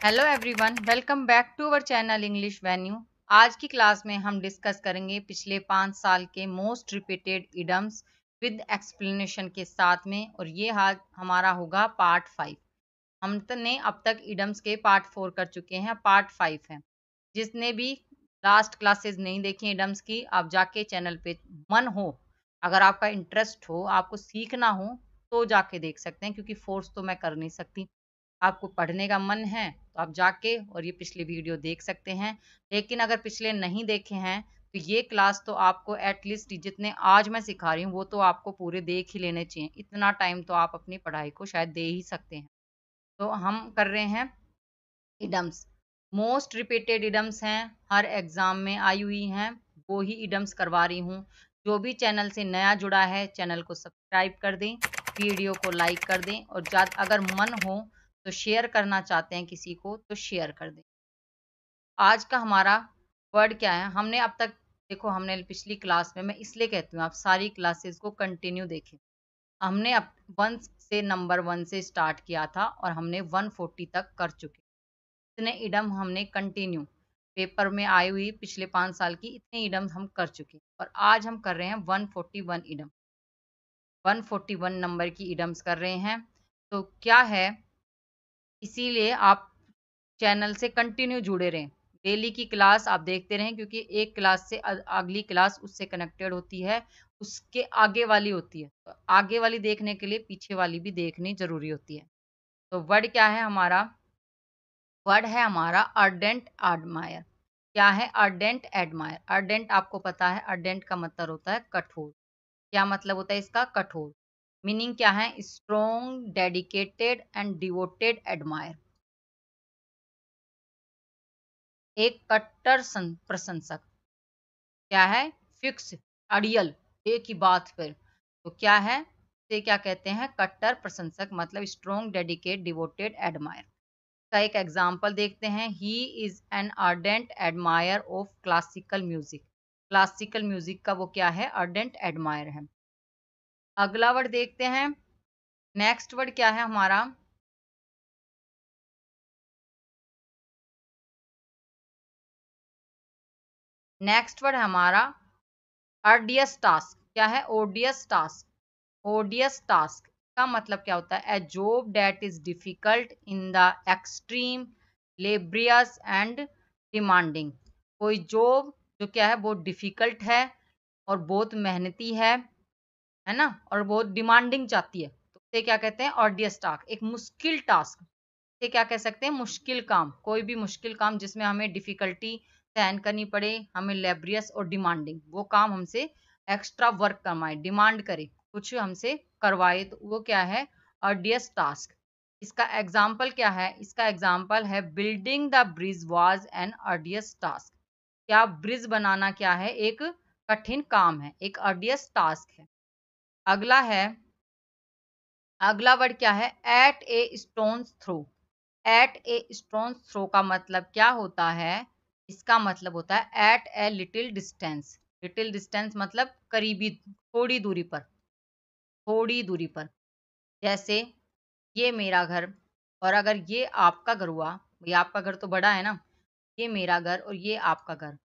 Hello everyone, welcome back to our channel English venue. आज की class में हम डिस्कस करेंगे पिछले 5 साल के मोस्ट रिपीटेड इडम्स विद एक्सप्लेनेशन के साथ में, और ये आज हमारा होगा पार्ट 5। हमने अब तक इडम्स के पार्ट 4 कर चुके हैं, पार्ट 5 है। जिसने भी लास्ट क्लासेस नहीं देखी इडम्स की, आप जाके चैनल पे मन हो, अगर आपका इंटरेस्ट हो, आपको सीखना हो तो जाके देख सकते हैं, क्योंकि फोर्स तो मैं कर नहीं सकती। आपको पढ़ने का मन है तो आप जाके और ये पिछली वीडियो देख सकते हैं। लेकिन अगर पिछले नहीं देखे हैं तो ये क्लास तो आपको एटलीस्ट जितने आज मैं सिखा रही हूँ वो तो आपको पूरे देख ही लेने चाहिए। इतना टाइम तो आप अपनी पढ़ाई को शायद दे ही सकते हैं। तो हम कर रहे हैं इडम्स। मोस्ट रिपीटेड इडम्स हैं, हर एग्जाम में आई हुई हैं, वो ही इडम्स करवा रही हूँ। जो भी चैनल से नया जुड़ा है चैनल को सब्सक्राइब कर दें, वीडियो को लाइक कर दें, और अगर मन हो तो शेयर करना चाहते हैं किसी को तो शेयर कर दें। आज का हमारा वर्ड क्या है, हमने अब तक देखो, हमने पिछली क्लास में, मैं इसलिए कहती हूँ आप सारी क्लासेस को कंटिन्यू देखें। हमने अब 1 से नंबर 1 से स्टार्ट किया था और हमने 140 तक कर चुके। इतने इडम हमने कंटिन्यू पेपर में आई हुई पिछले 5 साल की इतने इडम हम कर चुके, और आज हम कर रहे हैं 141 इडम। 141 नंबर की इडम्स कर रहे हैं। तो क्या है, इसीलिए आप चैनल से कंटिन्यू जुड़े रहें, डेली की क्लास आप देखते रहें, क्योंकि एक क्लास से अगली क्लास उससे कनेक्टेड होती है, उसके आगे वाली होती है। तो आगे वाली देखने के लिए पीछे वाली भी देखनी जरूरी होती है। तो वर्ड क्या है हमारा, वर्ड है हमारा अर्डेंट एडमायर। क्या है अर्डेंट एडमायर? अर्डेंट आपको पता है, अर्डेंट का मतलब होता है कठोर। क्या मतलब होता है इसका? कठोर। मीनिंग क्या है? Strong, dedicated and devoted admire. एक कट्टर प्रशंसक। क्या है? फिक्स, अड़ियल, एक ही बात पर। तो क्या है, से क्या कहते हैं? कट्टर प्रशंसक, मतलब स्ट्रॉन्ग, डेडिकेट, डिवोटेड एडमायर। का एक एग्जाम्पल देखते हैं। He is an ardent admire of classical music. Classical music का वो क्या है? अर्डेंट एडमायर है। अगला वर्ड देखते हैं। नेक्स्ट वर्ड क्या है हमारा? नेक्स्ट वर्ड है हमारा अर्डियस टास्क। क्या है? ओडियस टास्क। ओडियस टास्क का मतलब क्या होता है? A job that is difficult in the extreme, laborious and demanding. कोई जॉब जो क्या है, वो डिफिकल्ट है और बहुत मेहनती है ना, और बहुत डिमांडिंग चाहती है, तो उसे क्या कहते हैं? Arduous task. एक मुश्किल टास्क से क्या कह सकते हैं? मुश्किल काम। कोई भी मुश्किल काम जिसमें हमें डिफिकल्टी सहन करनी पड़े, हमें लेब्रियस और डिमांडिंग, वो काम हमसे एक्स्ट्रा वर्क करवाए, डिमांड करे, कुछ हमसे करवाए, तो वो क्या है? Arduous task. इसका एग्जाम्पल क्या है? इसका एग्जाम्पल है building the bridge was an arduous task. क्या ब्रिज बनाना क्या है? एक कठिन काम है, एक ऑर्डियस टास्क है। अगला है, अगला वर्ड क्या है? At a stone's throw. At a stone's throw का मतलब क्या होता है? इसका मतलब होता है at a little distance. Little distance मतलब करीबी, थोड़ी दूरी पर, थोड़ी दूरी पर। जैसे ये मेरा घर और अगर ये आपका घर हुआ, ये आपका घर तो बड़ा है ना, ये मेरा घर और ये आपका घर,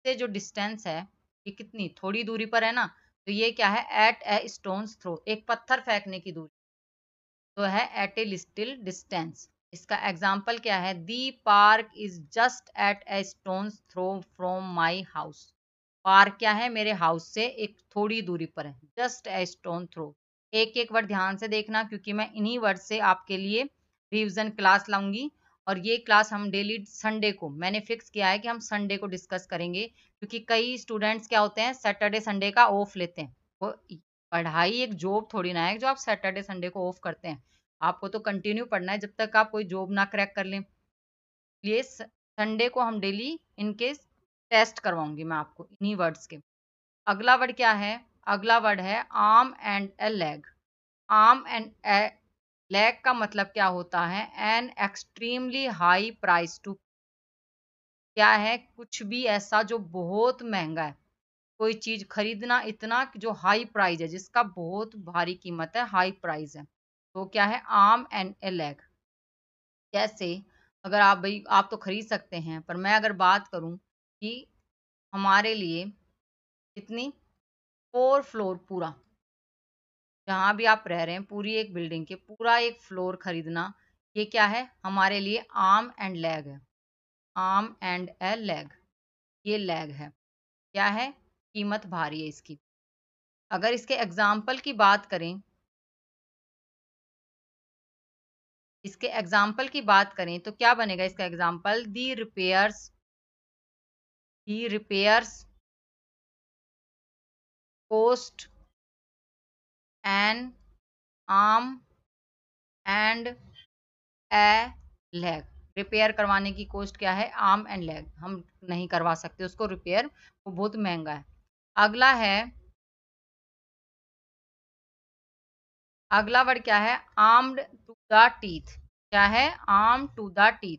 से जो डिस्टेंस है ये कितनी थोड़ी दूरी पर है ना, तो ये क्या है? एट ए स्टोन्स थ्रो, एक पत्थर फेंकने की दूरी, तो है एट ए लिटिल डिस्टेंस। इसका एग्जाम्पल क्या है? The park is just at a stone's throw from my house. Park क्या है? मेरे हाउस से एक थोड़ी दूरी पर है, जस्ट ए स्टोन थ्रो। एक एक वर्ड ध्यान से देखना, क्योंकि मैं इन्हीं वर्ड से आपके लिए रिवीजन क्लास लाऊंगी। और ये क्लास हम डेली संडे को, मैंने फिक्स किया है कि हम संडे को डिस्कस करेंगे, क्योंकि कई स्टूडेंट्स क्या होते हैं, सैटरडे संडे का ऑफ लेते हैं। वो पढ़ाई एक जॉब थोड़ी ना है जो आप सैटरडे संडे को ऑफ करते हैं। आपको तो कंटिन्यू पढ़ना है जब तक आप कोई जॉब ना क्रैक कर लें। इसलिए संडे को हम डेली इनके टेस्ट करवाऊंगी मैं आपको इन्हीं वर्ड्स के। अगला वर्ड क्या है? अगला वर्ड है arm and a leg. Arm and a leg का मतलब क्या होता है? An extremely high price to. क्या है? कुछ भी ऐसा जो बहुत महंगा है, कोई चीज खरीदना इतना कि जो हाई प्राइस है, जिसका बहुत भारी कीमत है, हाई प्राइस है, तो क्या है? Arm and a leg. जैसे अगर आप भाई आप तो खरीद सकते हैं, पर मैं अगर बात करूं कि हमारे लिए कितनी 4 फ्लोर पूरा, जहाँ भी आप रह रहे हैं पूरी एक बिल्डिंग के पूरा एक फ्लोर खरीदना, ये क्या है हमारे लिए आर्म एंड लेग है। आर्म एंड ए लेग, ये लेग है, क्या है कीमत भारी है इसकी। अगर इसके एग्जाम्पल की बात करें, इसके एग्जाम्पल की बात करें तो क्या बनेगा इसका example, the repairs cost an arm and a leg. Repair करवाने की कॉस्ट क्या है, आर्म एंड लेग, हम नहीं करवा सकते उसको रिपेयर, वो बहुत महंगा है। अगला है, अगला वर्ड क्या है, आर्म्ड टू द टीथ। क्या है, आर्म टू द टीथ,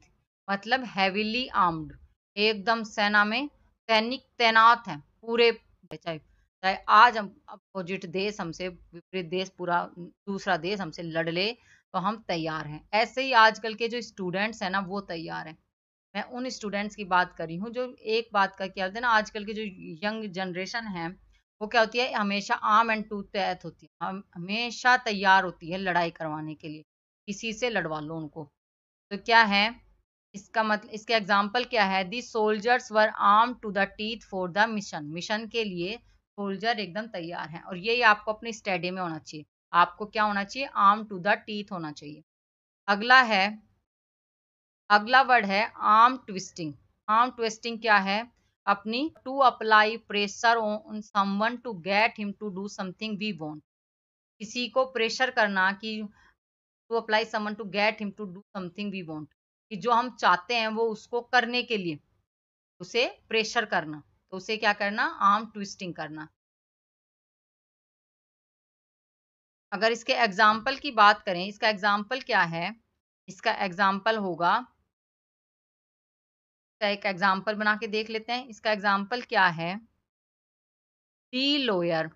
मतलब हैवीली आर्म्ड, एकदम सेना में सैनिक तैनात हैं पूरे। चाहे चाहे आज हम अपोजिट देश हमसे, विपरीत देश, पूरा दूसरा देश हमसे लड़ ले तो हम तैयार हैं। ऐसे ही आजकल के जो स्टूडेंट्स हैं ना वो तैयार हैं। मैं उन स्टूडेंट्स की बात कर रही हूँ जो एक बात का क्या होता है ना, आजकल की जो यंग जनरेशन है वो क्या होती है, हमेशा आर्म एंड टू तैयार होती है, हम हमेशा तैयार होती है लड़ाई करवाने के लिए, किसी से लड़वा लो उनको। तो क्या है इसका मतलब, इसके एग्जाम्पल क्या है, the soldiers were arm to the teeth for the mission. Mission के लिए सोल्जर एकदम तैयार हैं, और ये आपको अपने स्टडी में होना चाहिए। आपको क्या होना चाहिए, आर्म टू द टीथ होना चाहिए। अगला है, अगला वर्ड है आर्म ट्विस्टिंग। आर्म ट्विस्टिंग क्या है, अपनी to apply pressure on someone to get him to do something we want. किसी को प्रेशर करना कि to apply someone to get him to do something we want, कि जो हम चाहते हैं वो उसको करने के लिए उसे प्रेशर करना, तो उसे क्या करना, आर्म ट्विस्टिंग करना। अगर इसके एग्जाम्पल की बात करें, इसका एग्जाम्पल क्या है, इसका एग्जाम्पल होगा, इसका एक एग्जाम्पल बना के देख लेते हैं। इसका एग्जाम्पल क्या है, दी लॉयर।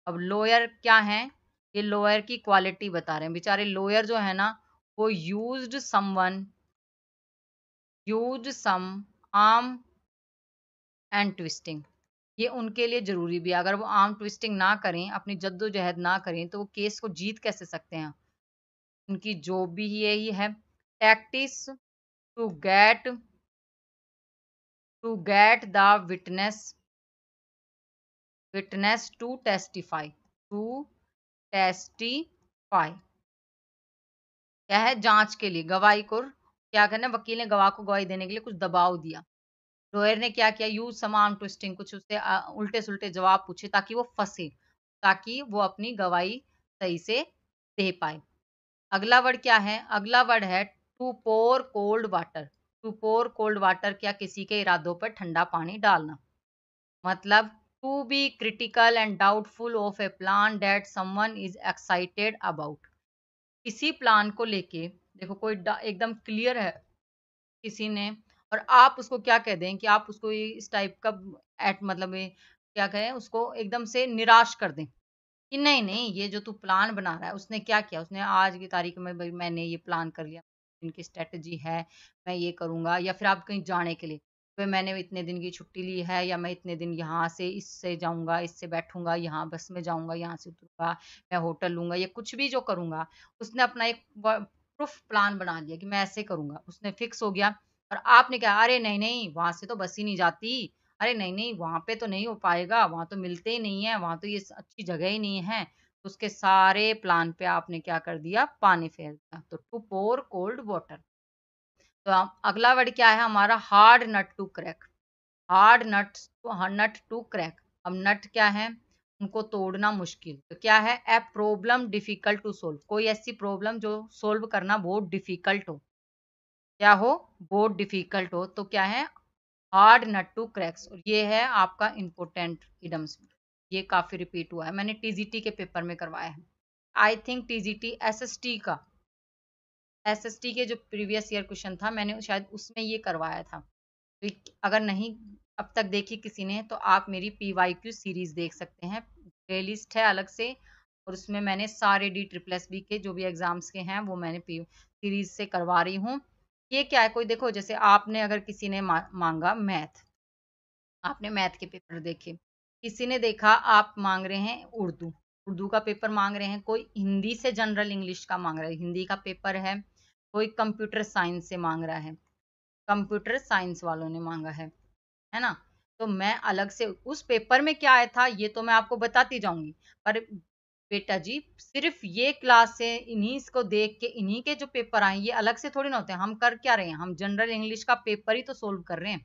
अब लॉयर क्या है, ये लॉयर की क्वालिटी बता रहे हैं। बेचारे लॉयर जो है ना वो used some arm and twisting, ये उनके लिए जरूरी भी है। अगर वो आर्म ट्विस्टिंग ना करें, अपनी जद्दोजहद ना करें, तो वो केस को जीत कैसे सकते हैं। उनकी जॉब भी यही है, tactics to get the witness to testify, क्या है, जांच के लिए गवाही को क्या करना, वकील ने गवाह को गवाही देने के लिए कुछ दबाव दिया। लॉयर ने क्या किया, यूज सम आर्म ट्विस्टिंग, कुछ उससे उल्टे सुल्टे जवाब पूछे ताकि वो फंसे, ताकि वो अपनी गवाही सही से दे पाए। अगला वर्ड क्या है, अगला वर्ड है to pour cold water. To pour cold water, क्या किसी के इरादों पर ठंडा पानी डालना, मतलब to be critical and doubtful of a plan that someone is excited about. किसी प्लान को लेके देखो कोई एकदम क्लियर है किसी ने, और आप उसको क्या कह दें कि आप उसको इस टाइप का एट मतलब क्या कहें, उसको एकदम से निराश कर दें कि नहीं नहीं ये जो तू प्लान बना रहा है, उसने क्या किया, उसने आज की तारीख में भाई मैंने ये प्लान कर लिया, इनकी स्ट्रेटजी है, मैं ये करूंगा। या फिर आप कहीं जाने के लिए, भाई मैंने इतने दिन की छुट्टी ली है, या मैं इतने दिन यहाँ से इससे जाऊंगा, इससे बैठूंगा, यहाँ बस में जाऊंगा, यहाँ से उतरूंगा, मैं होटल लूंगा, या कुछ भी जो करूंगा, उसने अपना एक प्रूफ प्लान बना लिया कि मैं ऐसे करूंगा, उसने फिक्स हो गया। और आपने कहा अरे नहीं नहीं वहां से तो बस ही नहीं जाती, अरे नहीं नहीं वहां पे तो नहीं हो पाएगा, वहां तो मिलते ही नहीं है, वहां तो ये अच्छी जगह ही नहीं है, तो उसके सारे प्लान पे आपने क्या कर दिया, पानी फेर दिया। तो टू पोर कोल्ड वाटर। तो अगला वर्ड क्या है हमारा, hard nut to crack. Hard nut to crack. अब नट क्या है, उनको तोड़ना मुश्किल, तो क्या है, a problem difficult to solve, कोई ऐसी प्रॉब्लम जो सोल्व करना बहुत डिफिकल्ट हो, क्या हो, बहुत डिफिकल्ट हो, तो क्या है, हार्ड नट टू क्रैक्स। और ये है आपका इम्पोर्टेंट इडम्स, ये काफी रिपीट हुआ है, मैंने टीजीटी के पेपर में करवाया है। आई थिंक टीजीटी एसएसटी के जो प्रीवियस ईयर क्वेश्चन था मैंने शायद उसमें ये करवाया था। तो अगर नहीं अब तक देखी किसी ने, तो आप मेरी पीवाईक्यू सीरीज देख सकते हैं, प्लेलिस्ट है अलग से, और उसमें मैंने सारे डी ट्रिपल एस बी के जो भी एग्जाम्स के हैं वो मैंने पी सीरीज से करवा रही हूँ। ये क्या है, कोई देखो जैसे आपने अगर किसी ने मांगा मैथ, आपने मैथ के पेपर देखे, किसी ने देखा आप मांग रहे हैं उर्दू, उर्दू का पेपर मांग रहे हैं, कोई हिंदी से जनरल इंग्लिश का मांग रहा है, हिंदी का पेपर है, कोई कंप्यूटर साइंस से मांग रहा है, कंप्यूटर साइंस वालों ने मांगा है ना। तो मैं अलग से उस पेपर में क्या आया था ये तो मैं आपको बताती जाऊंगी, पर बेटा जी सिर्फ ये क्लास से इन्हीं को देख के इन्हीं के जो पेपर आए ये अलग से थोड़ी ना होते हैं। हम कर क्या रहे हैं, हम जनरल इंग्लिश का पेपर ही तो सोल्व कर रहे हैं,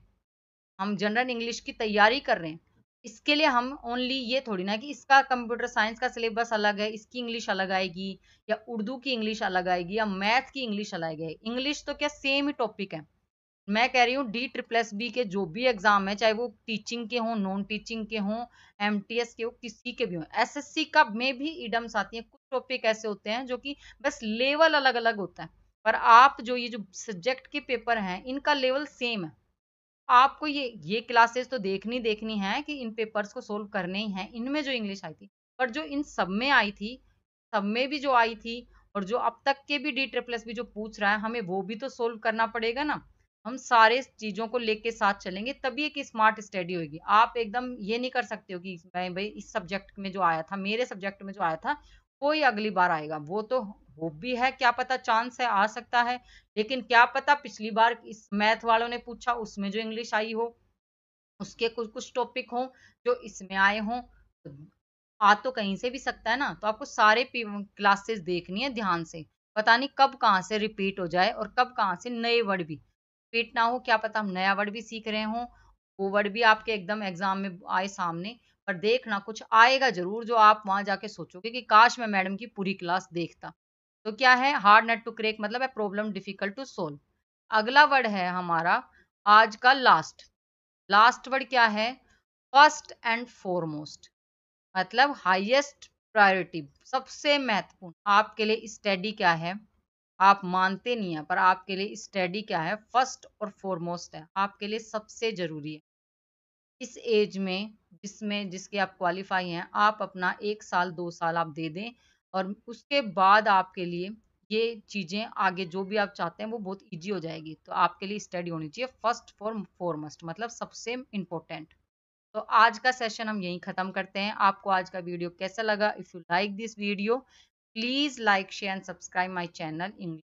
हम जनरल इंग्लिश की तैयारी कर रहे हैं। इसके लिए हम ओनली ये थोड़ी ना कि इसका कंप्यूटर साइंस का सिलेबस अलग है, इसकी इंग्लिश अलग आएगी, या उर्दू की इंग्लिश अलग आएगी, या मैथ की इंग्लिश अलग आएगी। इंग्लिश तो क्या सेम ही टॉपिक है। मैं कह रही हूँ डी ट्रिपल एस बी के जो भी एग्जाम है, चाहे वो टीचिंग के हों, नॉन टीचिंग के हों, एमटीएस के हो, किसी के भी हों, एसएससी का में भी इडम्स आती हैं। कुछ टॉपिक ऐसे होते हैं जो कि बस लेवल अलग अलग होता है, पर आप जो ये जो सब्जेक्ट के पेपर हैं इनका लेवल सेम है। आपको ये क्लासेस तो देखनी है कि इन पेपर्स को सोल्व करने ही हैं, इनमें जो इंग्लिश आई थी, पर जो इन सब में आई थी, सब में भी जो आई थी, और जो अब तक के भी डी ट्रिपल एस भी जो पूछ रहा है हमें वो भी तो सोल्व करना पड़ेगा ना। हम सारे चीजों को लेके साथ चलेंगे तभी एक स्मार्ट स्टडी होगी। आप एकदम ये नहीं कर सकते हो कि मैं भाई इस सब्जेक्ट में जो आया था, मेरे सब्जेक्ट में जो आया था वो ही अगली बार आएगा। वो तो वो भी है, क्या पता चांस है आ सकता है, लेकिन क्या पता पिछली बार इस मैथ वालों ने पूछा उसमें जो इंग्लिश आई हो उसके कुछ कुछ टॉपिक हो जो इसमें आए हों। आ तो कहीं से भी सकता है ना। तो आपको सारे क्लासेस देखनी है ध्यान से, पता नहीं कब कहाँ से रिपीट हो जाए और कब कहाँ से नए वर्ड भी रिपीट ना हो। क्या पता हम नया वर्ड भी सीख रहे हों, वो वर्ड भी आपके एकदम एग्जाम में आए सामने। पर देखना कुछ आएगा जरूर जो आप वहां जाके सोचोगे कि काश मैं मैडम की पूरी क्लास देखता। तो क्या है, हार्ड नट टू क्रैक मतलब है प्रॉब्लम डिफिकल्ट टू सोल्व। अगला वर्ड है हमारा आज का लास्ट, लास्ट वर्ड क्या है, फर्स्ट एंड फॉरमोस्ट, मतलब हाईएस्ट प्रायोरिटी, सबसे महत्वपूर्ण। आपके लिए स्टडी क्या है, आप मानते नहीं है पर आपके लिए स्टडी क्या है, फर्स्ट और फॉरमोस्ट है, आपके लिए सबसे जरूरी है। इस एज में जिसमें जिसके आप क्वालिफाई हैं, आप अपना 1 साल 2 साल आप दे दें और उसके बाद आपके लिए ये चीजें आगे जो भी आप चाहते हैं वो बहुत इजी हो जाएगी। तो आपके लिए स्टडी होनी चाहिए फर्स्ट फॉर फॉरमोस्ट, मतलब सबसे इम्पोर्टेंट। तो आज का सेशन हम यहीं खत्म करते हैं। आपको आज का वीडियो कैसा लगा? If you like this video please like share and subscribe my channel English.